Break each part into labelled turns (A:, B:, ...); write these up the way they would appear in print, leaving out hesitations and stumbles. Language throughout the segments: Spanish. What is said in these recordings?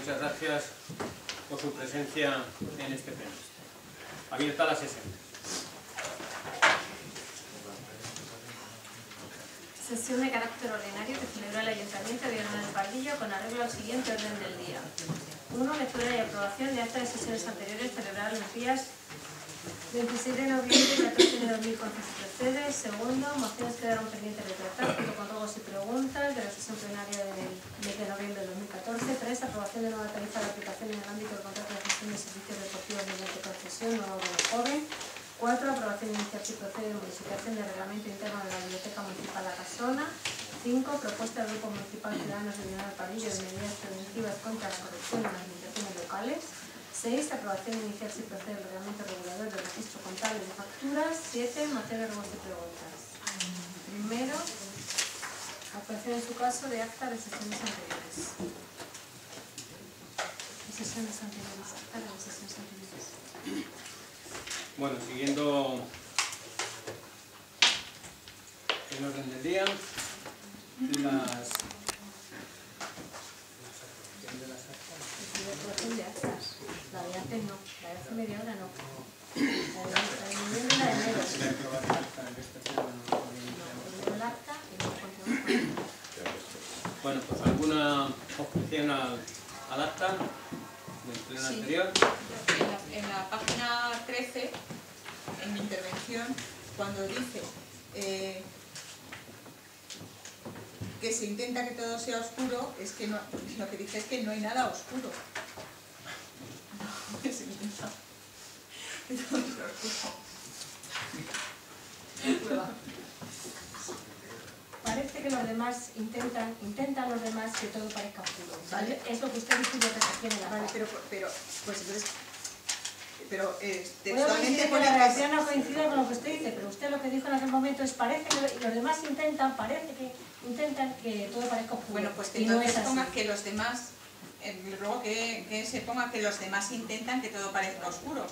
A: muchas gracias por su presencia en este pleno. Abierta la sesión.
B: Sesión de carácter ordinario que celebró el Ayuntamiento de Villanueva del Pardillo con arreglo al siguiente orden del día. 1. Lectura y aprobación de actas de sesiones anteriores celebradas los días 26 de noviembre y 14 de 2000 con sus procede. Segundo, mociones quedaron pendientes de tratar junto con ruegos y preguntas de la sesión plenaria del mes de noviembre de 2014. 3. Aprobación de nueva tarifa de aplicación en el ámbito del contrato de gestión de servicios deportivos mediante concesión nuevo de joven. 4. Aprobación de iniciativa y procede de modificación del reglamento interno de la Biblioteca Municipal La Casona. 5. Propuesta del Grupo Municipal Ciudadanos de Villanueva del Pardillo de medidas preventivas contra la corrupción en las administraciones locales. 6. Aprobación de iniciativa y procede del reglamento regulador del registro contable de facturas. 7. Materia de ruegos y preguntas. Primero, aprobación en su caso de acta de sesiones anteriores. Acta de sesiones anteriores.
A: Bueno, siguiendo el orden del día, las
B: aprobación de actas. La de antes no, la de hace media hora no. La de noviembre y la de enero. No, el acta y luego continuamos.
A: Bueno, pues alguna objeción al acta del pleno anterior.
C: En la página 13, en mi intervención, cuando dice que se intenta que todo sea oscuro, es que no, lo que dice es que no hay nada oscuro. No, se intenta que todo sea oscuro. Prueba.
B: Parece que los demás intentan los demás que todo parezca oscuro. ¿Vale? Es lo que usted dice de recepción en la
C: Vale, pero pues entonces... Pero
B: puedo coincidir que la reacción no coincide con lo que usted dice, pero usted lo que dijo en aquel momento es parece que los demás intentan que todo parezca oscuro.
C: Bueno, pues que
B: y no
C: entonces
B: es
C: ponga
B: así.
C: que los demás, luego que se ponga que los demás intentan que todo parezca oscuro,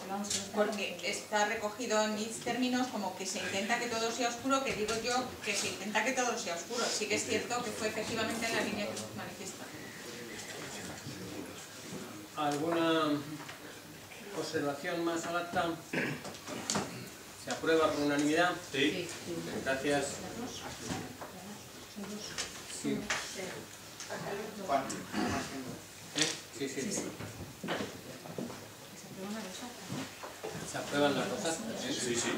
C: porque está recogido en mis términos como que se intenta que todo sea oscuro, que digo yo que se intenta que todo sea oscuro. Sí que es cierto que fue efectivamente en la línea que se manifiesta.
A: ¿Alguna observación más al acta? ¿Se aprueba por unanimidad?
D: Sí.
A: Gracias. Sí. Sí, sí, sí. ¿Se aprueban las dos actas?
D: Sí, sí.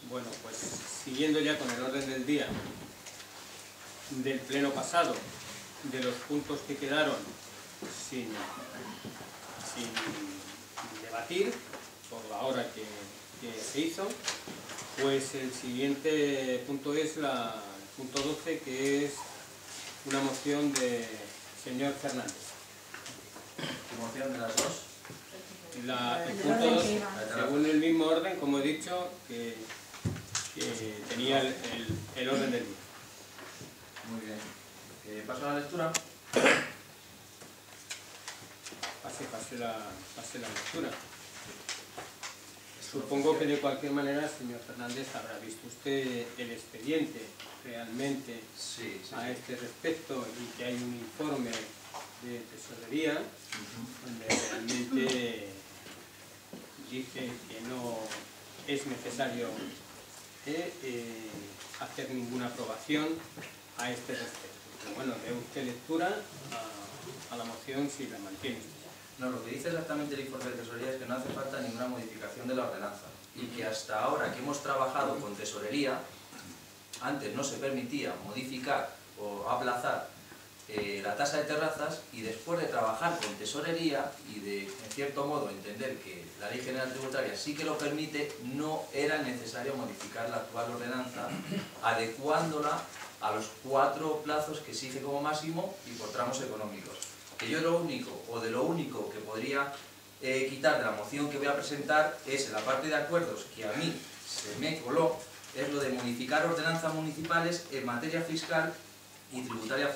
A: Bueno, pues siguiendo ya con el orden del día del pleno pasado, de los puntos que quedaron sin debatir por la hora que se hizo, pues el siguiente punto es el punto 12, que es una moción de señor Fernández.
D: ¿Qué moción de las dos?
A: El punto 2, según el mismo orden, como he dicho, que tenía el orden del día.
D: Muy bien. ¿Paso a la lectura?
A: Pase la lectura. Supongo que de cualquier manera, señor Fernández, habrá visto usted el expediente realmente
D: Sí.
A: a este respecto y que hay un informe de tesorería donde realmente dice que no es necesario hacer ninguna aprobación a este respecto. Pero bueno, dé usted lectura a la moción si la mantiene usted.
D: No, lo que dice exactamente el informe de tesorería es que no hace falta ninguna modificación de la ordenanza y que hasta ahora que hemos trabajado con tesorería, antes no se permitía modificar o aplazar la tasa de terrazas, y después de trabajar con tesorería y de, en cierto modo, entender que la Ley General Tributaria sí que lo permite, no era necesario modificar la actual ordenanza, adecuándola a los 4 plazos que exige como máximo y por tramos económicos. Que yo lo único que podría quitar de la moción que voy a presentar es en la parte de acuerdos que a mí se me coló, es lo de modificar ordenanzas municipales en materia fiscal y tributaria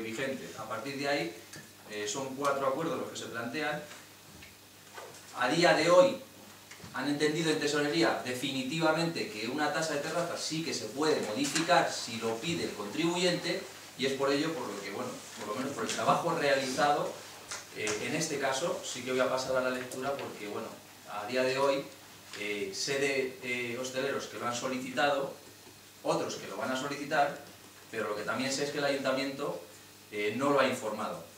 D: vigente. A partir de ahí son 4 acuerdos los que se plantean. A día de hoy han entendido en tesorería definitivamente que una tasa de terrazas sí que se puede modificar si lo pide el contribuyente, y es por ello por lo que, bueno, por lo menos por el trabajo realizado, en este caso sí que voy a pasar a la lectura porque, bueno, a día de hoy sé de hosteleros que lo han solicitado, otros que lo van a solicitar, pero lo que también sé es que el ayuntamiento no lo ha informado.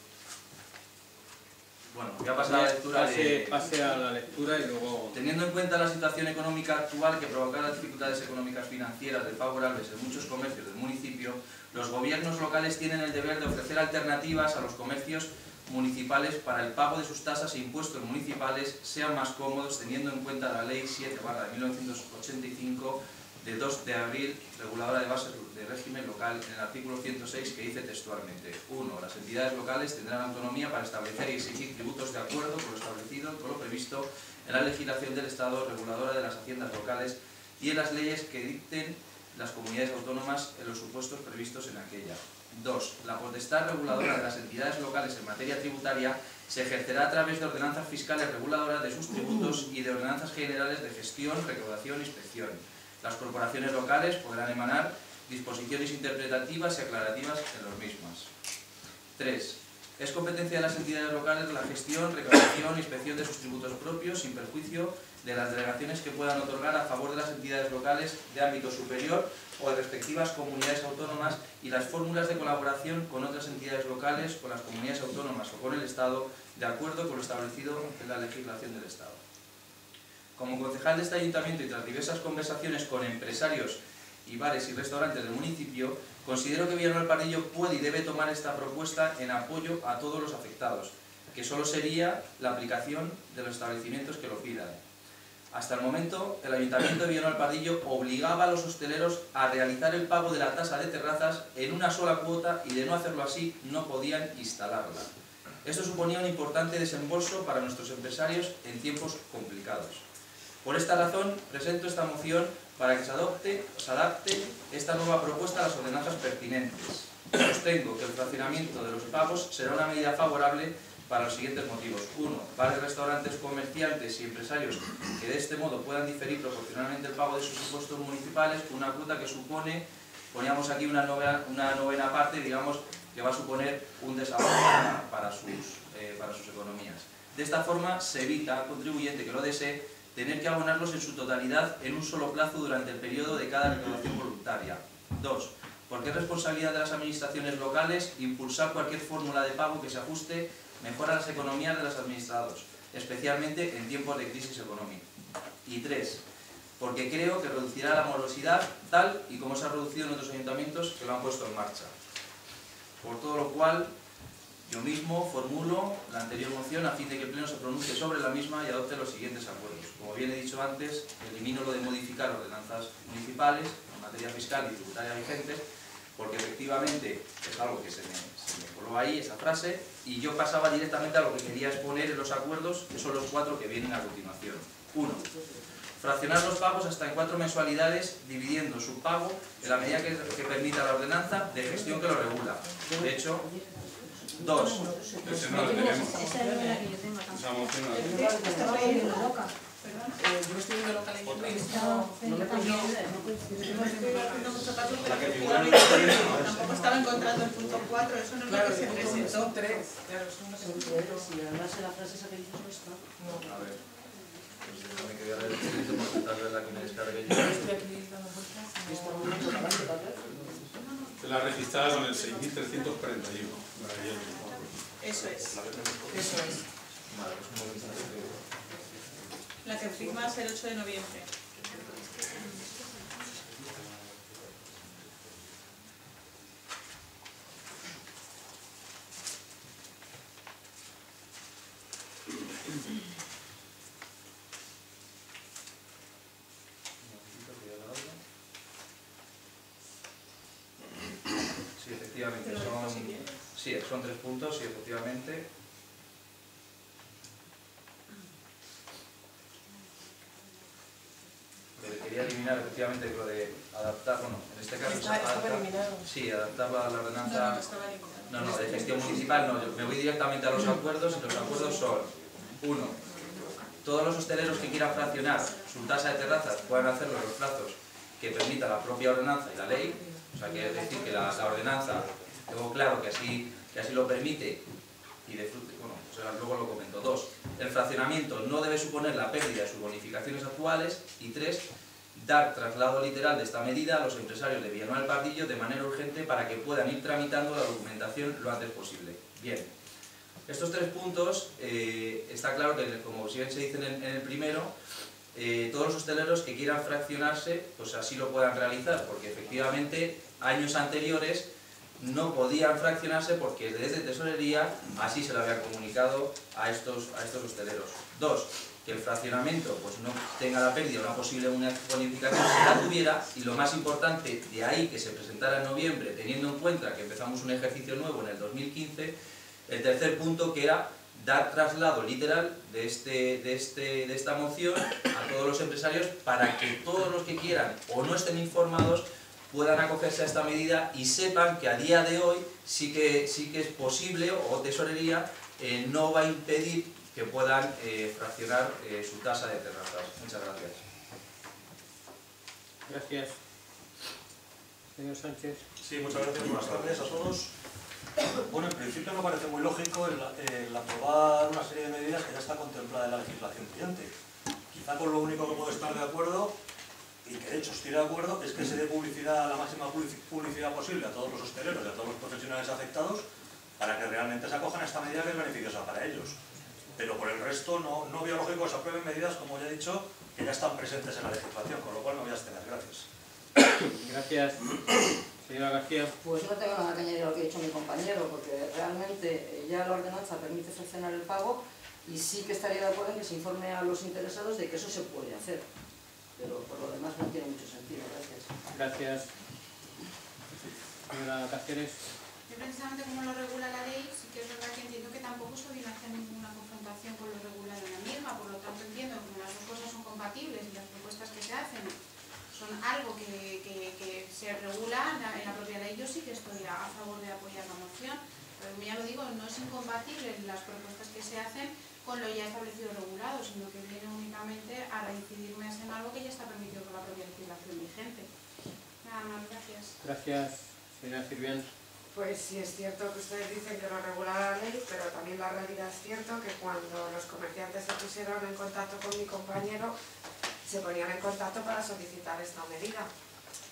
D: Bueno, voy a pasar a la lectura.
A: Pase a la lectura y luego...
D: Teniendo en cuenta la situación económica actual que provoca las dificultades económicas financieras desfavorables en muchos comercios del municipio, los gobiernos locales tienen el deber de ofrecer alternativas a los comercios municipales para el pago de sus tasas e impuestos municipales sean más cómodos, teniendo en cuenta la Ley 7/1985 de 2 de abril, reguladora de bases de régimen local, en el artículo 106, que dice textualmente: 1. Las entidades locales tendrán autonomía para establecer y exigir tributos de acuerdo con lo establecido, con lo previsto en la legislación del Estado reguladora de las haciendas locales y en las leyes que dicten las comunidades autónomas en los supuestos previstos en aquella. 2. La potestad reguladora de las entidades locales en materia tributaria se ejercerá a través de ordenanzas fiscales reguladoras de sus tributos y de ordenanzas generales de gestión, recaudación e inspección. Las corporaciones locales podrán emanar disposiciones interpretativas y aclarativas en las mismas. 3. Es competencia de las entidades locales la gestión, recaudación e inspección de sus tributos propios, sin perjuicio de las delegaciones que puedan otorgar a favor de las entidades locales de ámbito superior o de respectivas comunidades autónomas, y las fórmulas de colaboración con otras entidades locales, con las comunidades autónomas o con el Estado, de acuerdo con lo establecido en la legislación del Estado. Como concejal de este ayuntamiento y tras diversas conversaciones con empresarios y bares y restaurantes del municipio, considero que Villanueva del Pardillo puede y debe tomar esta propuesta en apoyo a todos los afectados, que solo sería la aplicación de los establecimientos que lo pidan. Hasta el momento, el Ayuntamiento de Villanueva del Pardillo obligaba a los hosteleros a realizar el pago de la tasa de terrazas en una sola cuota, y de no hacerlo así no podían instalarla. Esto suponía un importante desembolso para nuestros empresarios en tiempos complicados. Por esta razón, presento esta moción para que se adapte esta nueva propuesta a las ordenanzas pertinentes. Sostengo que el fraccionamiento de los pagos será una medida favorable para los siguientes motivos. 1. Bares, restaurantes, comerciantes y empresarios que de este modo puedan diferir proporcionalmente el pago de sus impuestos municipales con una cuota que supone, poníamos aquí una novena parte, digamos, que va a suponer un desahogo para sus economías. De esta forma se evita al contribuyente que lo desee tener que abonarlos en su totalidad en un solo plazo durante el periodo de cada recaudación voluntaria. 2. Porque es responsabilidad de las administraciones locales impulsar cualquier fórmula de pago que se ajuste mejor a las economías de los administrados, especialmente en tiempos de crisis económica. Y 3. Porque creo que reducirá la morosidad tal y como se ha reducido en otros ayuntamientos que lo han puesto en marcha. Por todo lo cual, yo mismo formulo la anterior moción a fin de que el Pleno se pronuncie sobre la misma y adopte los siguientes acuerdos. Como bien he dicho antes, elimino lo de modificar ordenanzas municipales en materia fiscal y tributaria vigentes, porque efectivamente es algo que se me coló ahí, esa frase, y yo pasaba directamente a lo que quería exponer en los acuerdos, que son los 4 que vienen a continuación. 1. Fraccionar los pagos hasta en 4 mensualidades, dividiendo su pago en la medida que permita la ordenanza de gestión que lo regula. De hecho, 2.
E: Ese no lo tenemos.
B: Esa es la que yo tengo también.
E: Esa moción no la tenemos.
B: Estaba ahí loca.
F: Yo estoy viendo local en inglés.
B: No me coincide.
E: La que figura en la historia,
C: Tampoco estaba encontrando el punto 4, eso no es lo que se presentó.
F: Son 3. Claro, son los
G: Son tres, y además en la frase esa que dices no está.
D: A ver, pues me quería leer el escrito porque tal vez la que me descargué yo.
F: Estoy aquí dando vueltas.
G: Y está muy bien, tal vez.
E: es la registrada con el 6.341.
C: Eso es.
F: Eso es.
D: Vale, pues un momento.
C: La que firmas el 8 de noviembre.
D: Sí, efectivamente, son 3 puntos, sí, efectivamente. Lo que quería eliminar, efectivamente, lo de adaptar, bueno, en este caso
F: Estaba eliminado.
D: sí, adaptarla a la ordenanza.
C: No estaba eliminado.
D: No, de gestión municipal no, yo me voy directamente a los acuerdos, y los acuerdos son: 1. todos los hosteleros que quieran fraccionar su tasa de terrazas puedan hacerlo en los plazos que permita la propia ordenanza y la ley. O sea, quiere decir que la ordenanza, tengo claro que así lo permite y bueno, o sea, luego lo comento. 2. El fraccionamiento no debe suponer la pérdida de sus bonificaciones actuales. Y 3. Dar traslado literal de esta medida a los empresarios de Villanueva del Pardillo de manera urgente para que puedan ir tramitando la documentación lo antes posible. Bien, estos 3 puntos, está claro que, como bien se dice en el primero, todos los hosteleros que quieran fraccionarse, pues así lo puedan realizar, porque efectivamente años anteriores no podían fraccionarse porque desde Tesorería así se lo había comunicado a estos hosteleros. 2. Que el fraccionamiento pues no tenga la pérdida o una posible bonificación si la tuviera, y lo más importante, de ahí que se presentara en noviembre, teniendo en cuenta que empezamos un ejercicio nuevo en el 2015, el tercer punto, que era dar traslado literal de esta moción a todos los empresarios para que todos los que quieran o no estén informados puedan acogerse a esta medida y sepan que a día de hoy sí que es posible, o Tesorería no va a impedir que puedan fraccionar su tasa de terrazas. Muchas gracias.
A: Gracias. Señor Sánchez.
H: Sí, muchas gracias. Buenas tardes a todos. Bueno, en principio me parece muy lógico el aprobar una serie de medidas que ya está contemplada en la legislación vigente. Quizá con lo único que puedo estar de acuerdo, y que de hecho estoy de acuerdo, es que se dé publicidad, la máxima publicidad posible a todos los hosteleros y a todos los profesionales afectados para que realmente se acojan a esta medida que es beneficiosa para ellos. Pero por el resto no veo lógico que se aprueben medidas, como ya he dicho, que ya están presentes en la legislación, con lo cual me voy a abstener. Gracias.
A: Gracias. Señora García.
G: Pues no tengo nada que añadir a lo que ha dicho mi compañero, porque realmente ya la ordenanza permite fraccionar el pago y sí que estaría de acuerdo en que se informe a los interesados de que eso se puede hacer. Pero por lo demás no tiene mucho sentido. Gracias.
A: Gracias. Señora Cáceres.
C: Yo precisamente como lo regula la ley, sí que es verdad que entiendo que tampoco se viene a hacer ninguna confrontación con lo regulado en la misma, por lo tanto entiendo que las dos cosas son compatibles y las propuestas que se hacen son algo que se regula en la propia ley. Yo sí que estoy a favor de apoyar la moción, pero ya lo digo, no es incompatible las propuestas que se hacen con lo ya establecido regulado, sino que viene únicamente a reincidir más en algo que ya está permitido por la propia legislación vigente. Nada más, gracias.
A: Gracias. Señora Sirvián.
F: Pues sí, es cierto que ustedes dicen que lo regula la ley, pero también la realidad es cierto que cuando los comerciantes se pusieron en contacto con mi compañero, se ponían en contacto para solicitar esta medida,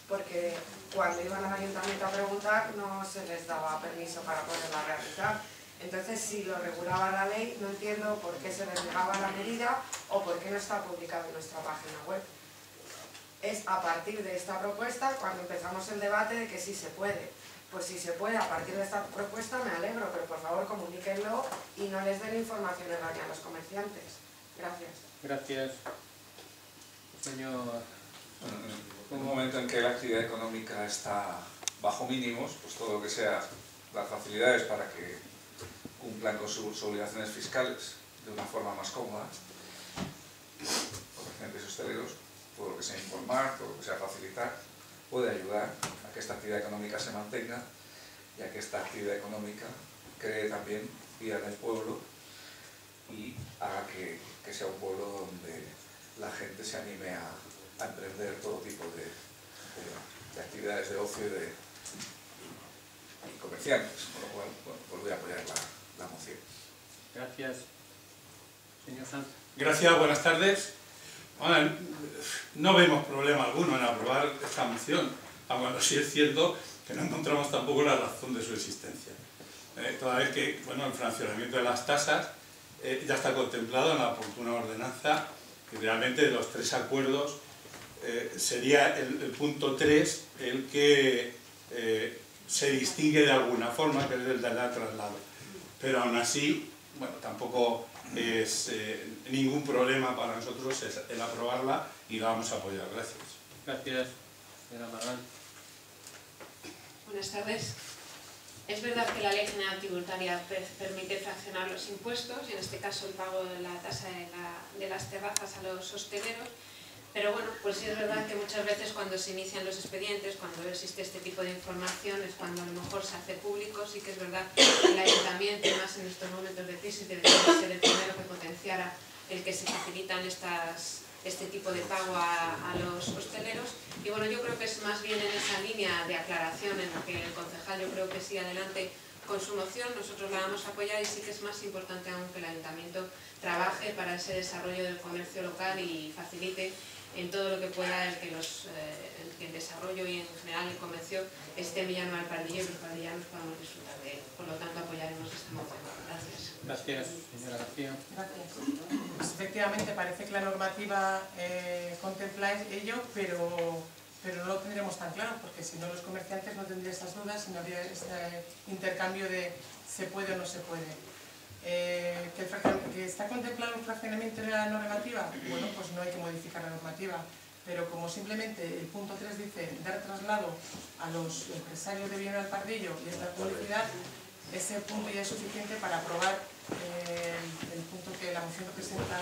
F: porque cuando iban al ayuntamiento a preguntar no se les daba permiso para poderla realizar. Entonces, si lo regulaba la ley, no entiendo por qué se les negaba la medida o por qué no está publicado en nuestra página web. Es a partir de esta propuesta cuando empezamos el debate de que sí se puede. Pues si se puede, a partir de esta propuesta me alegro, pero por favor comuníquenlo y no les den información errónea a los comerciantes. Gracias.
A: Gracias. Señor.
I: En un momento en que la actividad económica está bajo mínimos, pues todo lo que sea dar facilidades para que cumplan con sus obligaciones fiscales de una forma más cómoda, comerciantes hosteleros, todo lo que sea informar, todo lo que sea facilitar, puede ayudar a que esta actividad económica se mantenga y a que esta actividad económica cree también vida en el pueblo y haga que sea un pueblo donde la gente se anime a emprender todo tipo de actividades de ocio y comerciantes, con lo cual pues voy a apoyar la moción.
A: Gracias. Señor Sanz.
E: Gracias, buenas tardes. Bueno, no vemos problema alguno en aprobar esta moción, aunque sí es cierto que no encontramos tampoco la razón de su existencia. Toda vez que el fraccionamiento de las tasas ya está contemplado en la oportuna ordenanza, y realmente de los 3 acuerdos sería el punto 3 el que se distingue de alguna forma, que es el de dar traslado. Pero aún así, tampoco es ningún problema para nosotros el aprobarla y la vamos a apoyar. Gracias.
A: Gracias. Señora Marrán.
J: Buenas tardes. Es verdad que la Ley General Tributaria permite fraccionar los impuestos, y en este caso el pago de la tasa de las terrazas a los hosteleros, pero bueno, pues sí es verdad que muchas veces cuando se inician los expedientes, cuando existe este tipo de información, es cuando a lo mejor se hace público. Sí que es verdad que el ayuntamiento, más en estos momentos de crisis, debería ser el primero que potenciara el que se facilitan este tipo de pago a los hosteleros. Y bueno, yo creo que es más bien en esa línea de aclaración en la que el concejal yo creo que sigue adelante con su moción. Nosotros la vamos a apoyar y sí que es más importante aún que el ayuntamiento trabaje para ese desarrollo del comercio local y facilite en todo lo que pueda el que el desarrollo y en general el comercio esté en Villanueva del Pardillo y los pardillanos podamos disfrutar de él. Por lo tanto, apoyaremos esta moción. Gracias.
A: Gracias, señora García.
K: Gracias. Pues efectivamente parece que la normativa contempla ello, pero no lo tendremos tan claro, porque si no los comerciantes no tendrían esas dudas y no habría este intercambio de se puede o no se puede. ¿Que está contemplado un fraccionamiento en la normativa? Bueno, pues no hay que modificar la normativa, pero como simplemente el punto 3 dice dar traslado a los empresarios de Villanueva del Pardillo y esta publicidad, ese punto ya es suficiente para aprobar el punto que la moción que presenta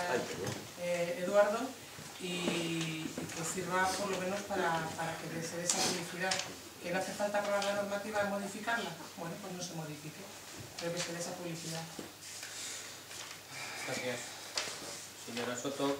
K: Eduardo y que sirva por lo menos para que se dé esa publicidad. ¿Que no hace falta aprobar la normativa y modificarla? Bueno, pues no se modifique, pero que se dé esa publicidad.
A: Gracias. Señora Soto.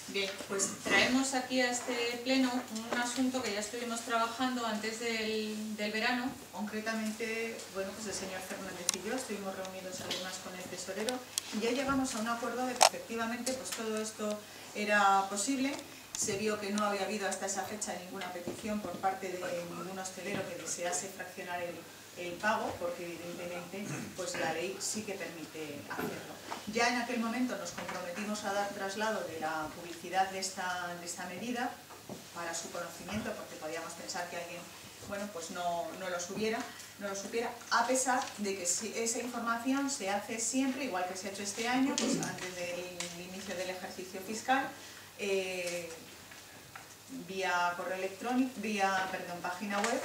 C: Bien, pues traemos aquí a este pleno un asunto que ya estuvimos trabajando antes del verano. Concretamente, bueno, pues el señor Fernández y yo estuvimos reunidos además con el tesorero y ya llegamos a un acuerdo de que efectivamente pues todo esto era posible. Se vio que no había habido hasta esa fecha ninguna petición por parte de ningún hostelero que desease fraccionar el pago, porque evidentemente pues la ley sí que permite hacerlo. Ya en aquel momento nos comprometimos a dar traslado de la publicidad de esta medida para su conocimiento, porque podíamos pensar que alguien, bueno, pues no lo supiera, a pesar de que esa información se hace siempre, igual que se ha hecho este año, pues antes del inicio del ejercicio fiscal, vía correo electrónico, página web,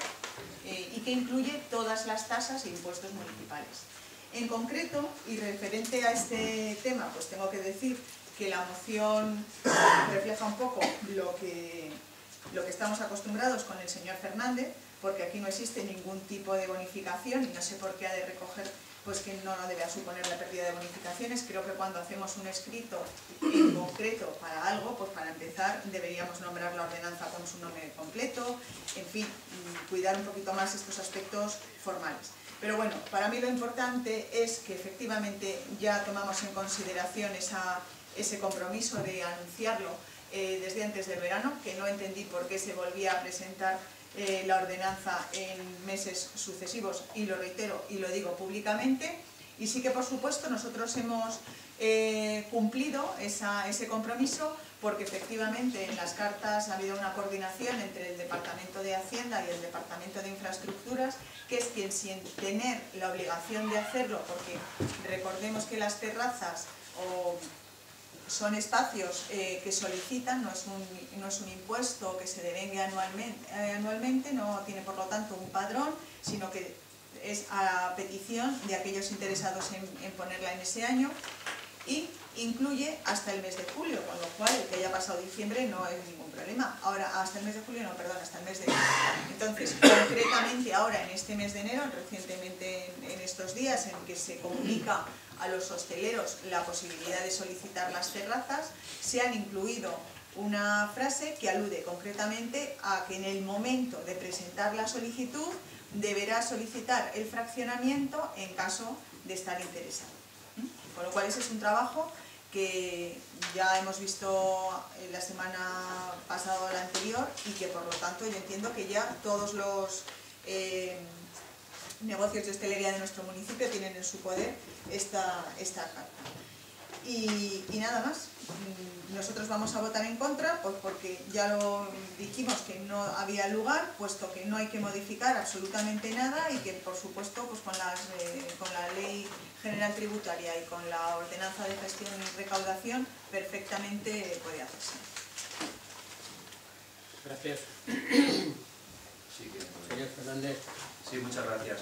C: y que incluye todas las tasas e impuestos municipales. En concreto, y referente a este tema, pues tengo que decir que la moción refleja un poco lo que estamos acostumbrados con el señor Fernández, porque aquí no existe ningún tipo de bonificación y no sé por qué ha de recoger pues que no debe suponer la pérdida de bonificaciones. Creo que cuando hacemos un escrito en concreto para algo, pues para empezar deberíamos nombrar la ordenanza con su nombre completo, en fin, cuidar un poquito más estos aspectos formales. Pero bueno, para mí lo importante es que efectivamente ya tomamos en consideración ese compromiso de anunciarlo desde antes del verano, que no entendí por qué se volvía a presentar la ordenanza en meses sucesivos, y lo reitero y lo digo públicamente. Y sí que por supuesto nosotros hemos cumplido ese compromiso, porque efectivamente en las cartas ha habido una coordinación entre el Departamento de Hacienda y el Departamento de Infraestructuras, que es quien, sin tener la obligación de hacerlo, porque recordemos que las terrazas son espacios que solicitan, no es un impuesto que se devengue anualmente, no tiene por lo tanto un padrón, sino que es a petición de aquellos interesados en ponerla en ese año, y incluye hasta el mes de julio, con lo cual el que haya pasado diciembre no es ningún problema. Ahora, hasta el mes de julio, no, perdón, hasta el mes de enero. Entonces, concretamente ahora en este mes de enero, recientemente en estos días en que se comunica a los hosteleros la posibilidad de solicitar las terrazas, se han incluido una frase que alude concretamente a que en el momento de presentar la solicitud deberá solicitar el fraccionamiento en caso de estar interesado. Con lo cual ese es un trabajo que ya hemos visto la semana pasada o la anterior, y que por lo tanto yo entiendo que ya todos los negocios de hostelería de nuestro municipio tienen en su poder esta carta. Y nada más, nosotros vamos a votar en contra, pues porque ya lo dijimos que no había lugar, puesto que no hay que modificar absolutamente nada, y que por supuesto pues con la Ley General Tributaria y con la Ordenanza de Gestión y Recaudación perfectamente puede hacerse.
A: Gracias.
D: Sí,
A: señor Fernández.
D: Sí, muchas gracias.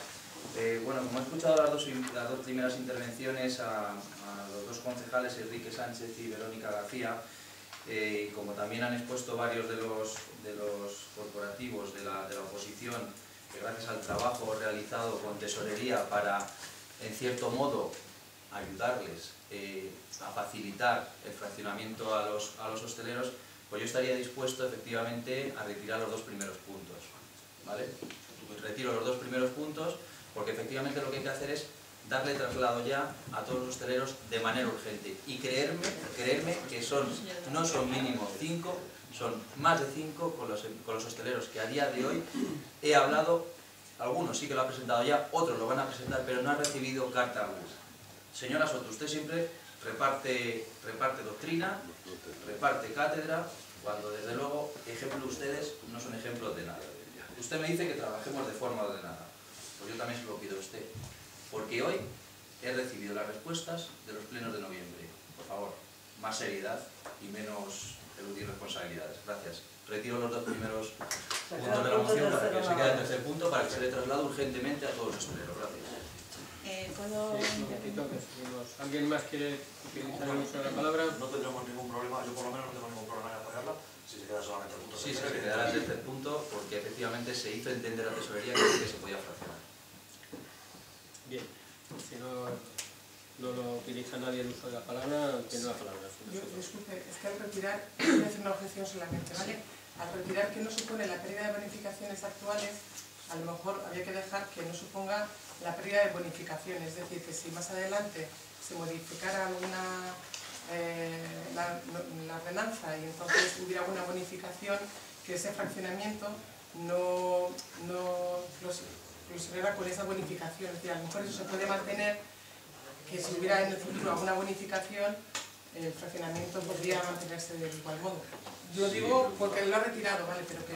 D: Bueno, como he escuchado las dos primeras intervenciones a los dos concejales, Enrique Sánchez y Verónica García, como también han expuesto varios de los corporativos de la oposición, que gracias al trabajo realizado con tesorería para, en cierto modo, ayudarles a facilitar el fraccionamiento a los hosteleros, pues yo estaría dispuesto efectivamente a retirar los 2 primeros puntos, ¿vale? Retiro los 2 primeros puntos porque efectivamente lo que hay que hacer es darle traslado ya a todos los hosteleros de manera urgente y creerme que no son mínimo 5, son más de 5 con los hosteleros que a día de hoy he hablado. Algunos sí que lo han presentado ya, otros lo van a presentar, pero no han recibido carta alguna. Señora Soto, usted siempre reparte doctrina, reparte cátedra, cuando desde luego, ejemplo, ustedes no son ejemplos de nada. Usted me dice que trabajemos de forma ordenada, pues yo también se lo pido a usted, porque hoy he recibido las respuestas de los plenos de noviembre. Por favor, más seriedad y menos eludir responsabilidades. Gracias. Retiro los 2 primeros puntos de la moción para que se quede el tercer punto, para que se le traslade urgentemente a todos los hosteleros. Gracias.
C: ¿Puedo intervenir?
A: ¿Alguien más quiere utilizar el uso de la palabra?
H: No tendremos ningún problema, yo por lo menos no tengo ningún problema en apoyarla, si se queda solamente el punto.
D: Sí, se quedará el tercer punto porque efectivamente se hizo entender a Tesorería que sí que se podía fraccionar.
A: Bien, si no lo utiliza nadie el uso de la palabra, tiene la palabra.
K: Disculpe, es que al retirar, voy a hacer una objeción solamente, ¿vale? Al retirar que no supone la pérdida de bonificaciones actuales, a lo mejor había que dejar que no suponga la pérdida de bonificaciones, es decir, que si más adelante se modificara alguna la ordenanza y entonces hubiera alguna bonificación, que ese fraccionamiento no se con esa bonificación. Es decir, a lo mejor eso se puede mantener, que si hubiera en el futuro alguna bonificación, el fraccionamiento podría mantenerse de igual modo. Yo digo porque lo ha retirado, ¿vale? Pero que...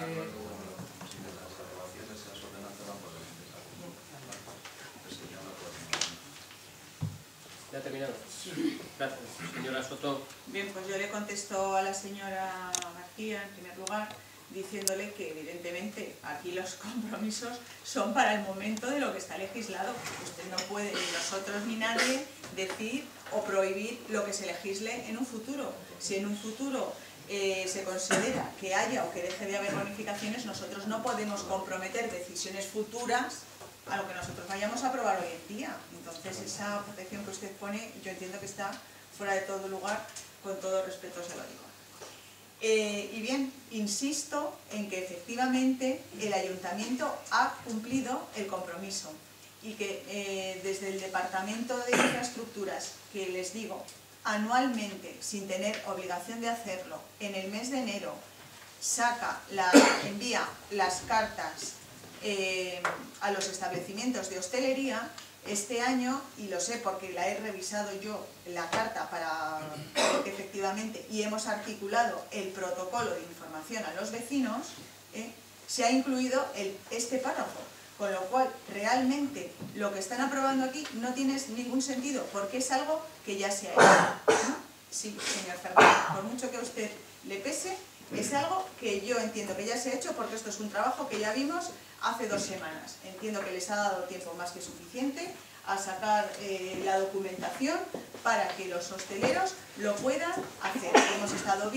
A: ¿Ya ha terminado? Sí. Gracias. Señora Soto.
C: Bien, pues yo le contesto a la señora García, en primer lugar, diciéndole que evidentemente aquí los compromisos son para el momento de lo que está legislado. Usted no puede, ni nosotros ni nadie, decir o prohibir lo que se legisle en un futuro. Si en un futuro se considera que haya o que deje de haber bonificaciones, nosotros no podemos comprometer decisiones futuras a lo que nosotros vayamos a aprobar hoy en día. Entonces esa protección que usted pone, yo entiendo que está fuera de todo lugar, con todo respeto se lo digo. Y bien, insisto en que efectivamente el Ayuntamiento ha cumplido el compromiso y que desde el Departamento de Infraestructuras, que les digo, anualmente, sin tener obligación de hacerlo, en el mes de enero envía las cartas a los establecimientos de hostelería. Este año, y lo sé porque la he revisado yo, la carta para que efectivamente, y hemos articulado el protocolo de información a los vecinos, se ha incluido este párrafo, con lo cual realmente lo que están aprobando aquí no tiene ningún sentido, porque es algo que ya se ha hecho. Sí, señor Fernández, por mucho que a usted le pese, es algo que yo entiendo que ya se ha hecho, porque esto es un trabajo que ya vimos hace 2 semanas. Entiendo que les ha dado tiempo más que suficiente a sacar la documentación para que los hosteleros lo puedan hacer. Hemos estado